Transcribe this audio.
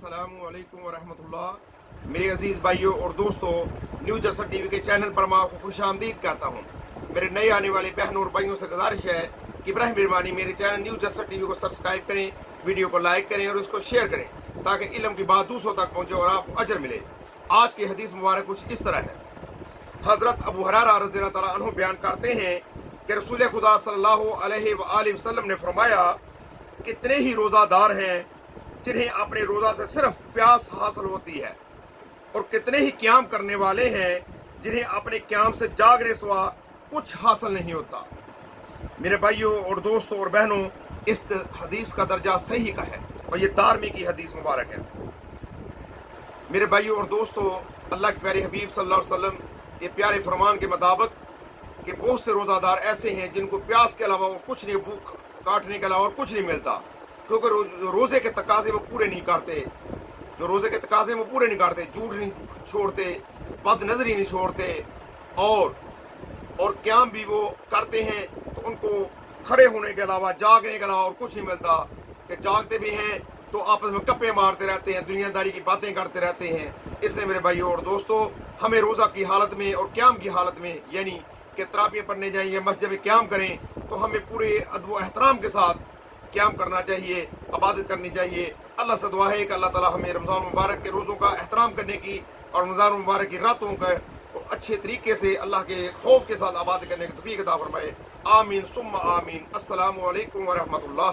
अस्सलामु अलैकुम वरहमतुल्लाह। मेरे अजीज़ भाइयों और दोस्तों, न्यू जसर टीवी के चैनल पर मैं आपको खुश आमदीद कहता हूँ। मेरे नए आने वाले बहनों और भाइयों से गुजारिश है कि बराह मेहरबानी मेरे चैनल न्यू जसर टीवी को सब्सक्राइब करें, वीडियो को लाइक करें और उसको शेयर करें ताकि इल्म की बात दूसरों तक पहुँचे और आपको अजर मिले। आज की हदीस मुबारक कुछ इस तरह है। हज़रत अबू हुरैरा रज़ियल्लाहु तआला अन्हु बयान करते हैं कि रसूल खुदा सल्लल्लाहु अलैहि वसल्लम ने फरमाया, कितने ही रोज़ादार हैं जिन्हें अपने रोज़ा से सिर्फ प्यास हासिल होती है, और कितने ही क़याम करने वाले हैं जिन्हें अपने क़याम से जागने सिवा कुछ हासिल नहीं होता। मेरे भाइयों और दोस्तों और बहनों, इस हदीस का दर्जा सही का है और ये धार्मिक की हदीस मुबारक है। मेरे भाइयों और दोस्तों, अल्लाह के प्यारे हबीब सल्लल्लाहु अलैहि वसल्लम के प्यारे फरमान के मुताबिक कि बहुत से रोज़ादार ऐसे हैं जिनको प्यास के अलावा और कुछ नहीं, भूख काटने के अलावा और कुछ नहीं मिलता, क्योंकि रोज़े के तकाजे वो पूरे नहीं करते। जो रोज़े के तकाजे वो पूरे नहीं करते, झूठ नहीं छोड़ते, बद नजरी नहीं छोड़ते, और क़याम भी वो करते हैं तो उनको खड़े होने के अलावा, जागने के अलावा और कुछ नहीं मिलता। कि जागते भी हैं तो आपस में गप्पे मारते रहते हैं, दुनियादारी की बातें करते रहते हैं। इसलिए मेरे भाइयों और दोस्तों, हमें रोज़ा की हालत में और क़याम की हालत में, यानी कि तरावियाँ पढ़ने जाएं या मस्जिद में क़याम करें, तो हमें पूरे अदब व एहतराम के साथ क़याम करना चाहिए, इबादत करनी चाहिए। अल्लाह से दुआ है कि अल्लाह ताला हमें रमज़ान मुबारक के रोज़ों का एहतराम करने की और रमज़ान मुबारक की रातों का को अच्छे तरीके से अल्लाह के खौफ के साथ इबादत करने की तौफीक अता फरमाए। आमीन सुम्मा आमीन। अस्सलामु अलैकुम व रहमतुल्लाह।